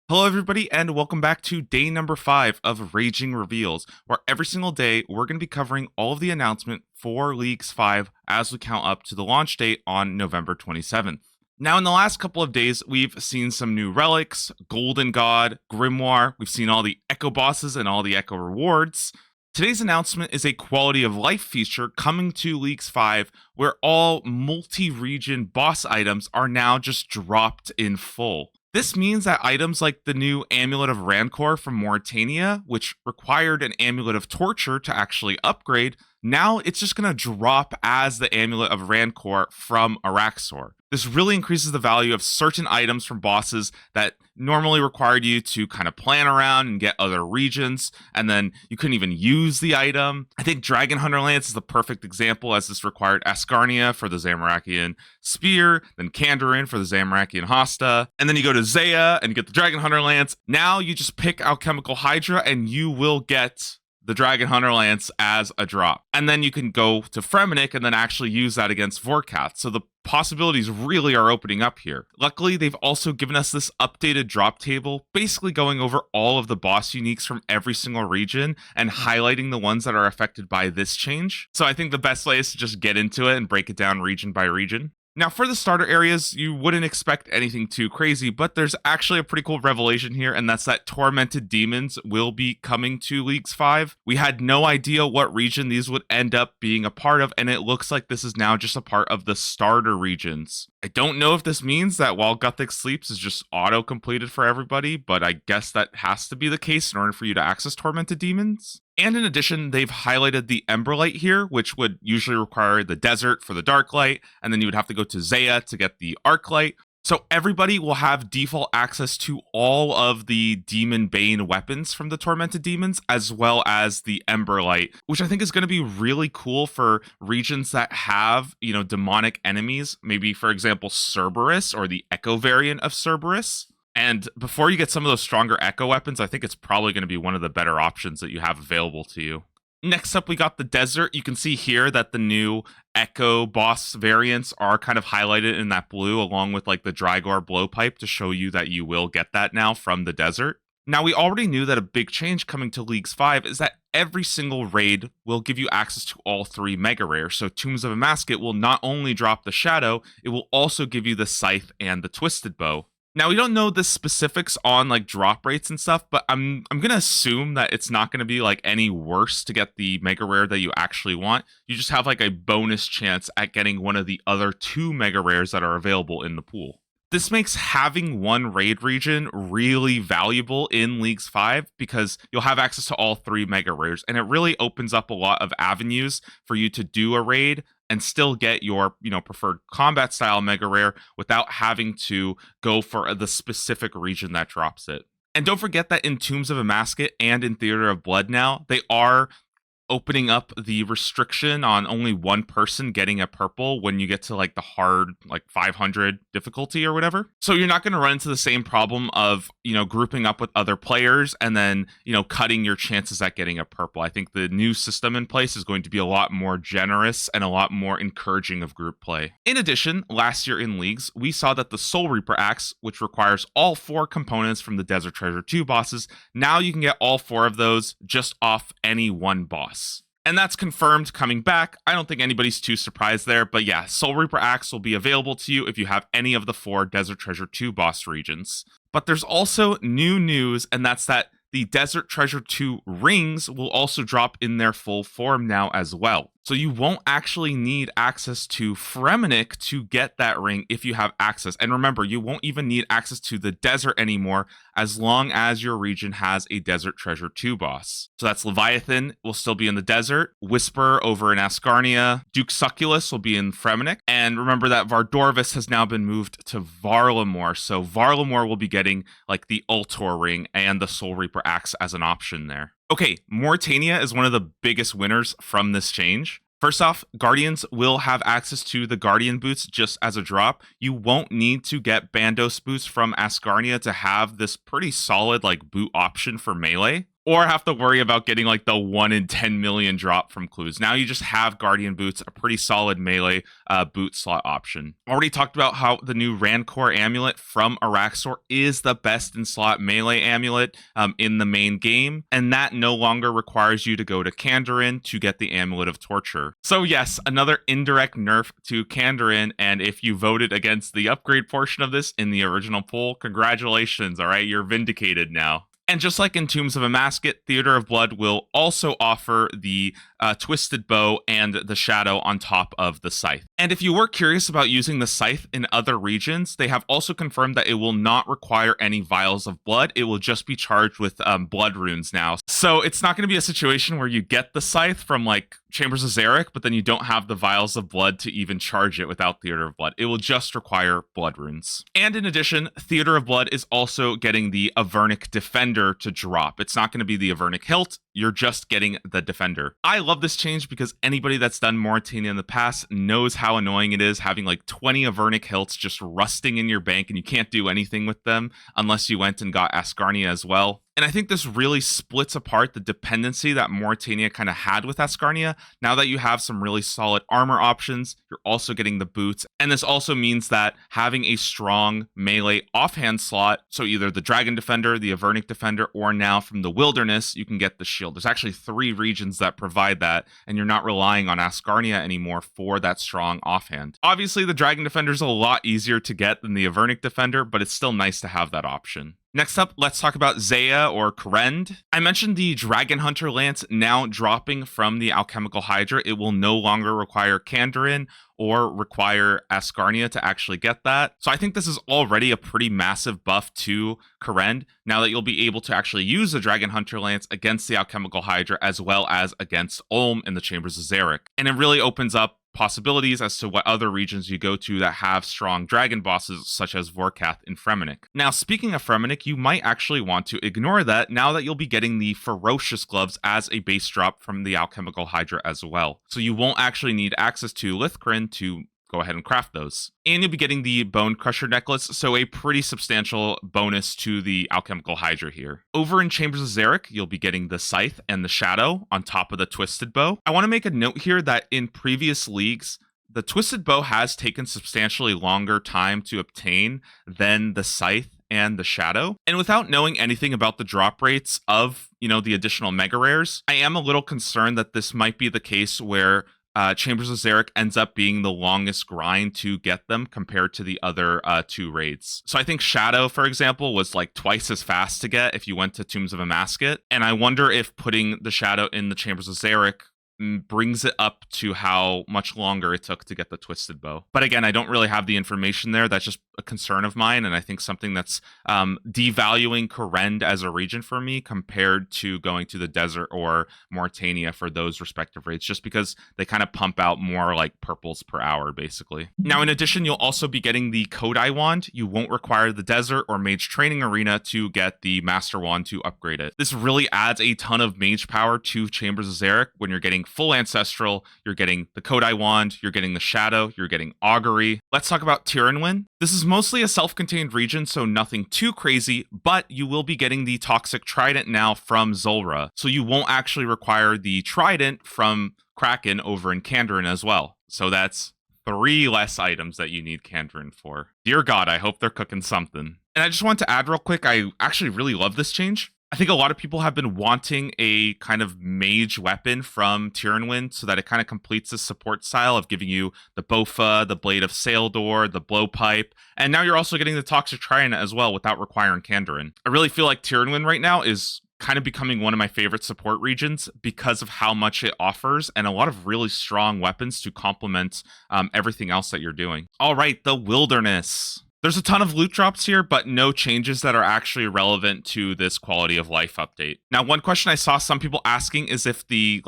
Hello, everybody, and welcome back to day number 5 of Raging Reveals, where every single day we're going to be covering all of the announcement for Leagues 5 as we count up to the launch date on November 27th. Now, in the last couple of days, we've seen some new relics, Golden God, Grimoire, we've seen all the Echo bosses and all the Echo rewards. Today's announcement is a quality of life feature coming to Leagues 5, where all multi-region boss items are now just dropped in full. This means that items like the new Amulet of Rancour from Morytania, which required an Amulet of Torture to actually upgrade, now it's just going to drop as the Amulet of Rancour from Araxor. This really increases the value of certain items from bosses that normally required you to kind of plan around and get other regions, and then you couldn't even use the item. I think Dragon Hunter Lance is the perfect example, as this required Asgarnia for the Zamorakian Spear, then Kandabin for the Zamorakian Hosta, and then you go to Zeah and get the Dragon Hunter Lance. Now you just pick Alchemical Hydra and you will get the Dragon Hunter Lance as a drop. And then you can go to Fremennik and then actually use that against Vorkath. So the possibilities really are opening up here. Luckily, they've also given us this updated drop table, basically going over all of the boss uniques from every single region and highlighting the ones that are affected by this change. So I think the best way is to just get into it and break it down region by region. Now, for the starter areas, you wouldn't expect anything too crazy, but there's actually a pretty cool revelation here, and that's that Tormented Demons will be coming to Leagues 5. We had no idea what region these would end up being a part of, and it looks like this is now just a part of the starter regions. I don't know if this means that While Gothic Sleeps is just auto-completed for everybody, but I guess that has to be the case in order for you to access Tormented Demons. And in addition, they've highlighted the Emberlight here, which would usually require the Desert for the Dark Light, and then you would have to go to Zeah to get the Arc Light. So everybody will have default access to all of the Demon Bane weapons from the Tormented Demons, as well as the Emberlight, which I think is going to be really cool for regions that have, demonic enemies. Maybe, for example, Cerberus or the Echo variant of Cerberus. And before you get some of those stronger Echo weapons, I think it's probably going to be one of the better options that you have available to you. Next up, we got the Desert. You can see here that the new Echo boss variants are kind of highlighted in that blue, along with like the Drygor Blowpipe to show you that you will get that now from the Desert. Now, we already knew that a big change coming to Leagues 5 is that every single raid will give you access to all 3 mega rares. So Tombs of Amasket will not only drop the Shadow, it will also give you the Scythe and the Twisted Bow. Now, we don't know the specifics on like drop rates and stuff, but I'm going to assume that it's not going to be like any worse to get the mega rare that you actually want. You just have like a bonus chance at getting one of the other 2 mega rares that are available in the pool. This makes having one raid region really valuable in Leagues 5 because you'll have access to all 3 mega rares, and it really opens up a lot of avenues for you to do a raid and still get your, preferred combat style mega rare without having to go for the specific region that drops it. And don't forget that in Tombs of Amasket and in Theater of Blood now, they are opening up the restriction on only one person getting a purple when you get to like the hard, like 500 difficulty or whatever. So you're not going to run into the same problem of, grouping up with other players and then, cutting your chances at getting a purple. I think the new system in place is going to be a lot more generous and a lot more encouraging of group play. In addition, last year in Leagues, we saw that the Soul Reaper Axe, which requires all 4 components from the Desert Treasure 2 bosses, now you can get all 4 of those just off any one boss. And that's confirmed coming back. I don't think anybody's too surprised there, but yeah, Soul Reaper Axe will be available to you if you have any of the 4 Desert Treasure 2 boss regions. But there's also new news, and that's that the Desert Treasure 2 rings will also drop in their full form now as well. So you won't actually need access to Fremennik to get that ring if you have access. And remember, you won't even need access to the desert anymore as long as your region has a Desert Treasure 2 boss. So that's Leviathan will still be in the desert, Whisper over in Asgarnia, Duke Succulus will be in Fremennik, and remember that Vardorvis has now been moved to Varlamore. So Varlamore will be getting like the Ultor ring and the Soul Reaper Axe as an option there. Okay, Morytania is one of the biggest winners from this change. First off, Guardians will have access to the Guardian boots just as a drop. You won't need to get Bandos boots from Asgarnia to have this pretty solid like boot option for melee. or have to worry about getting like the 1 in 10 million drop from clues. Now you just have Guardian Boots, a pretty solid melee boot slot option. Already talked about how the new Rancour amulet from Araxor is the best in slot melee amulet in the main game, and that no longer requires you to go to Kandabin to get the Amulet of Torture. So yes, another indirect nerf to Kandabin, and if you voted against the upgrade portion of this in the original poll, congratulations, all right, you're vindicated now. And just like in Tombs of Amasket, Theater of Blood will also offer the Twisted Bow and the Shadow on top of the Scythe. And if you were curious about using the Scythe in other regions, they have also confirmed that it will not require any vials of blood. It will just be charged with blood runes now. So it's not going to be a situation where you get the Scythe from like Chambers of Xeric, but then you don't have the vials of blood to even charge it without Theater of Blood. It will just require blood runes. And in addition, Theater of Blood is also getting the Avernic Defender to drop. It's not going to be the Avernic Hilt. You're just getting the Defender. I love this change because anybody that's done Morytania in the past knows how annoying it is having like 20 Avernic Hilts just rusting in your bank and you can't do anything with them unless you went and got Asgarnia as well. And I think this really splits apart the dependency that Morytania kind of had with Asgarnia. Now that you have some really solid armor options, you're also getting the boots. And this also means that having a strong melee offhand slot, so either the Dragon Defender, the Avernic Defender, or now from the Wilderness, you can get the shield. There's actually 3 regions that provide that, and you're not relying on Asgarnia anymore for that strong offhand. Obviously, the Dragon Defender is a lot easier to get than the Avernic Defender, but it's still nice to have that option. Next up, let's talk about Zeah or Karend. I mentioned the Dragon Hunter Lance now dropping from the Alchemical Hydra. It will no longer require Kandabin or require Asgarnia to actually get that. So I think this is already a pretty massive buff to Karend, now that you'll be able to actually use the Dragon Hunter Lance against the Alchemical Hydra as well as against Ulm in the Chambers of Xeric. And it really opens up possibilities as to what other regions you go to that have strong dragon bosses such as Vorkath in Fremennik. Now, speaking of Fremennik, you might actually want to ignore that now that you'll be getting the Ferocious Gloves as a base drop from the Alchemical Hydra as well. So you won't actually need access to Lithgren to go ahead and craft those. And you'll be getting the Bone Crusher necklace, so a pretty substantial bonus to the Alchemical Hydra here. Over in Chambers of Xeric, you'll be getting the Scythe and the Shadow on top of the Twisted Bow. I want to make a note here that in previous leagues, the Twisted Bow has taken substantially longer time to obtain than the Scythe and the Shadow. And without knowing anything about the drop rates of, the additional mega rares, I am a little concerned that this might be the case where Chambers of Xeric ends up being the longest grind to get them compared to the other 2 raids. So I think Shadow, for example, was like twice as fast to get if you went to Tombs of Amasket. And I wonder if putting the Shadow in the Chambers of Xeric brings it up to how much longer it took to get the Twisted Bow. But again, I don't really have the information there. That's just a concern of mine, and I think something that's devaluing Karend as a region for me compared to going to the desert or Morytania for those respective raids, just because they kind of pump out more like purples per hour, basically. Now, in addition, you'll also be getting the Kodai Wand. You won't require the desert or mage training arena to get the Master Wand to upgrade it. This really adds a ton of mage power to Chambers of Xeric when you're getting full Ancestral, you're getting the Kodai Wand, you're getting the Shadow, you're getting Augury. Let's talk about Tirannwn. This is mostly a self-contained region, so nothing too crazy, but you will be getting the Toxic Trident now from Zulrah, so you won't actually require the Trident from Kraken over in Kandabin as well. So that's 3 less items that you need Kandabin for. Dear God, I hope they're cooking something. And I just want to add real quick, I actually really love this change. I think a lot of people have been wanting a kind of mage weapon from Tirannwn so that it kind of completes the support style of giving you the Bofa, the Blade of Saildor, the Blowpipe, and now you're also getting the Toxic Trident as well without requiring Kandabin. I really feel like Tirannwn right now is kind of becoming one of my favorite support regions because of how much it offers and a lot of really strong weapons to complement everything else that you're doing. All right, the Wilderness. There's a ton of loot drops here, but no changes that are actually relevant to this quality of life update. Now, one question I saw some people asking is if the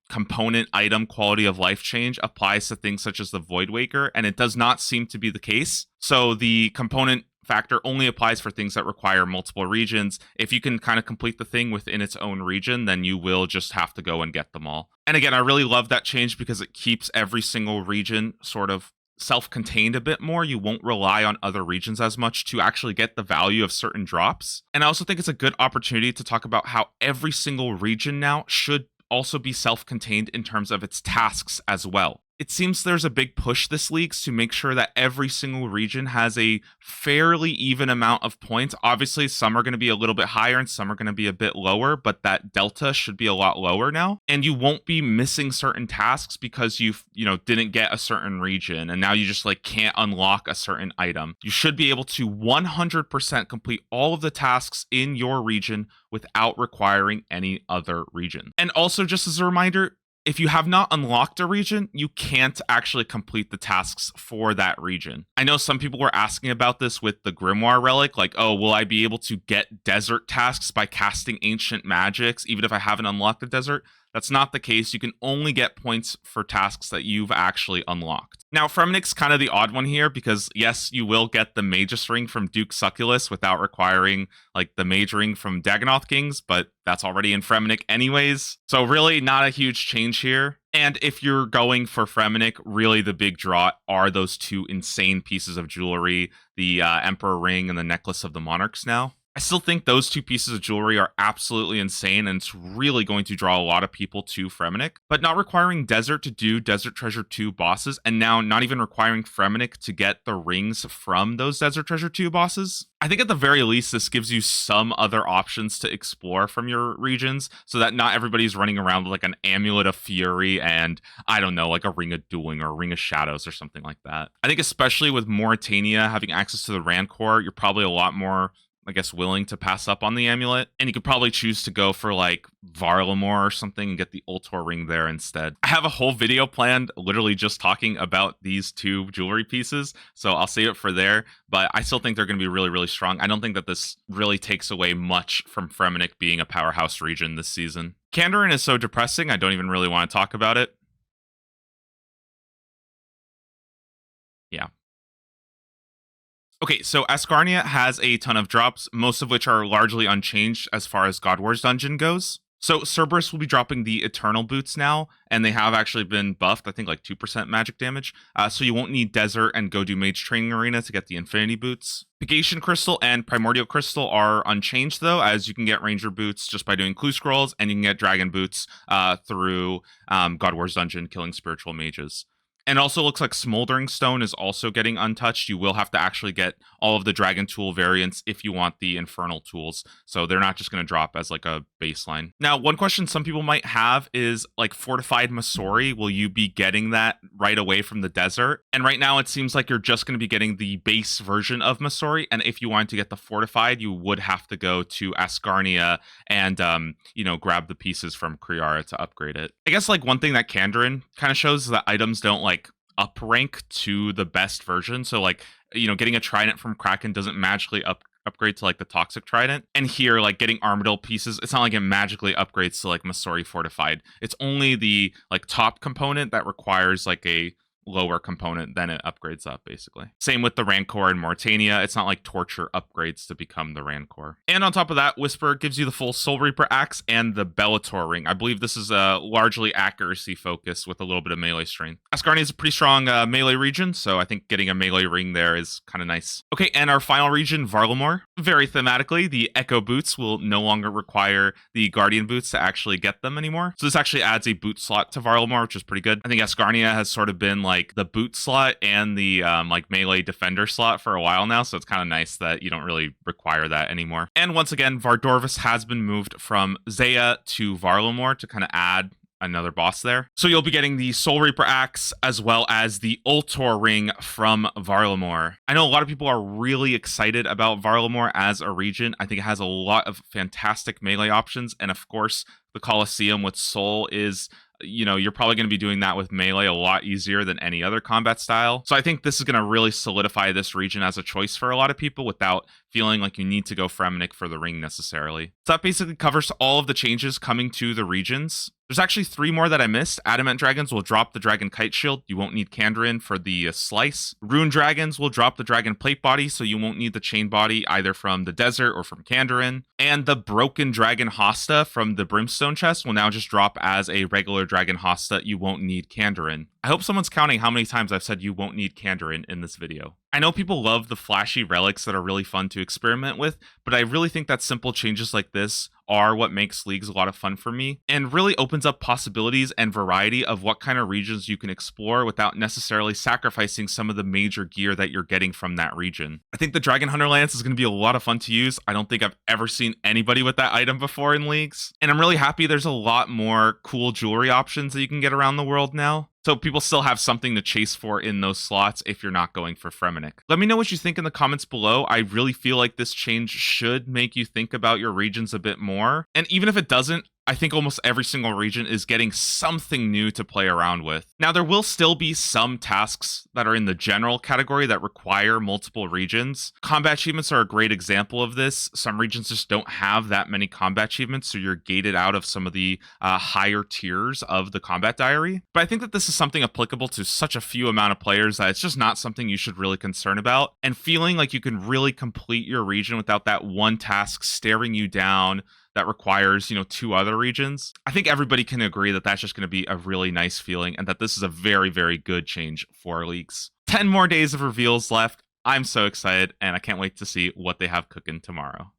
component item quality of life change applies to things such as the Void Waker, and it does not seem to be the case. So the component factor only applies for things that require multiple regions. If you can kind of complete the thing within its own region, then you will just have to go and get them all. And again, I really love that change because it keeps every single region sort of self-contained a bit more. You won't rely on other regions as much to actually get the value of certain drops. And I also think it's a good opportunity to talk about how every single region now should also be self-contained in terms of its tasks as well. It seems there's a big push this league to make sure that every single region has a fairly even amount of points. Obviously, some are going to be a little bit higher and some are going to be a bit lower, but that delta should be a lot lower now. And you won't be missing certain tasks because didn't get a certain region and now you just can't unlock a certain item. You should be able to 100% complete all of the tasks in your region without requiring any other region. And also, just as a reminder, if you have not unlocked a region, you can't actually complete the tasks for that region. I know some people were asking about this with the Grimoire Relic, will I be able to get desert tasks by casting ancient magics, even if I haven't unlocked the desert? That's not the case. You can only get points for tasks that you've actually unlocked. Now, Fremennik's kind of the odd one here because, yes, you will get the Magus Ring from Duke Succulus without requiring, the Mage Ring from Dagonoth Kings, but that's already in Fremennik anyways. So really not a huge change here. And if you're going for Fremennik, really the big draw are those two insane pieces of jewelry, the Emperor Ring and the Necklace of the Monarchs now. I still think those two pieces of jewelry are absolutely insane, and it's really going to draw a lot of people to Fremennik. But not requiring Desert to do Desert Treasure 2 bosses, and now not even requiring Fremennik to get the rings from those Desert Treasure 2 bosses, I think at the very least this gives you some other options to explore from your regions, so that not everybody's running around with an Amulet of Fury and, I don't know, a Ring of Dueling or a Ring of Shadows or something like that. I think especially with Morytania having access to the Rancour, you're probably a lot more willing to pass up on the amulet. And you could probably choose to go for Varlamore or something and get the Ultor ring there instead. I have a whole video planned literally just talking about these two jewelry pieces, so I'll save it for there, but I still think they're going to be really, really strong. I don't think that this really takes away much from Fremennik being a powerhouse region this season. Kandabin is so depressing, I don't even really want to talk about it. Yeah. Okay, so Asgarnia has a ton of drops, most of which are largely unchanged as far as God War's dungeon goes. So Cerberus will be dropping the Eternal Boots now, and they have actually been buffed, I think 2% magic damage. So you won't need Desert and go do Mage Training Arena to get the Infinity Boots. Pegation Crystal and Primordial Crystal are unchanged though, as you can get Ranger Boots just by doing Clue Scrolls, and you can get Dragon Boots through God War's dungeon, killing Spiritual Mages. And also looks like Smoldering Stone is also getting untouched. You will have to actually get all of the Dragon Tool variants if you want the Infernal Tools. So they're not just going to drop as a baseline. Now, one question some people might have is Fortified Masori, will you be getting that right away from the desert? And right now it seems like you're just going to be getting the base version of Masori. And if you wanted to get the Fortified, you would have to go to Asgarnia and, grab the pieces from Kriara to upgrade it. I guess one thing that Kandabin kind of shows is that items don't up rank to the best version. So getting a trident from Kraken doesn't magically upgrade to the Toxic Trident. And here getting Armadillo pieces, it's not like it magically upgrades to Masori Fortified. It's only the top component that requires a lower component, then it upgrades up basically. Same with the Rancour and Morytania. It's not Torture upgrades to become the Rancour. And on top of that, Whisper gives you the full Soul Reaper axe and the Bellator ring. I believe this is a largely accuracy focus with a little bit of melee strength. Asgarnia is a pretty strong melee region, so I think getting a melee ring there is kind of nice. Okay, and our final region, Varlamore. Very thematically, the Echo Boots will no longer require the Guardian Boots to actually get them anymore. So this actually adds a boot slot to Varlamore, which is pretty good. I think Asgarnia has sort of been the boot slot and the melee defender slot for a while now, so it's kind of nice that you don't really require that anymore. And once again, Vardorvis has been moved from Zeah to Varlamore to kind of add another boss there. So you'll be getting the Soul Reaper axe as well as the Ultor ring from Varlamore. I know a lot of people are really excited about Varlamore as a region. I think it has a lot of fantastic melee options, and of course the Colosseum with Soul is, you're probably going to be doing that with melee a lot easier than any other combat style. So I think this is going to really solidify this region as a choice for a lot of people without feeling like you need to go Fremennik for the ring necessarily. So that basically covers all of the changes coming to the regions. There's There's actually 3 more that I missed. Adamant Dragons will drop the Dragon Kite Shield. You won't need Kandabin for the slice. Rune Dragons will drop the Dragon Plate Body, so you won't need the Chain Body either from the desert or from Kandabin. And the Broken Dragon Hosta from the Brimstone chest will now just drop as a regular Dragon Hosta. You won't need Kandabin. I hope someone's counting how many times I've said you won't need Kandabin in this video. I know people love the flashy relics that are really fun to experiment with, but I really think that simple changes like this are what makes Leagues a lot of fun for me, and really opens up possibilities and variety of what kind of regions you can explore without necessarily sacrificing some of the major gear that you're getting from that region. I think the Dragon Hunter Lance is going to be a lot of fun to use. I don't think I've ever seen anybody with that item before in Leagues, and I'm really happy there's a lot more cool jewelry options that you can get around the world now. So people still have something to chase for in those slots if you're not going for Fremennik. Let me know what you think in the comments below. I really feel like this change should make you think about your regions a bit more. And even if it doesn't, I think almost every single region is getting something new to play around with. Now, there will still be some tasks that are in the general category that require multiple regions. Combat achievements are a great example of this. Some regions just don't have that many combat achievements, so you're gated out of some of the higher tiers of the combat diary. But I think that this is something applicable to such a few amount of players that it's just not something you should really concern about. And feeling like you can really complete your region without that one task staring you down that requires, 2 other regions. I think everybody can agree that that's just going to be a really nice feeling and that this is a very, very good change for Leagues. 10 more days of reveals left. I'm so excited and I can't wait to see what they have cooking tomorrow.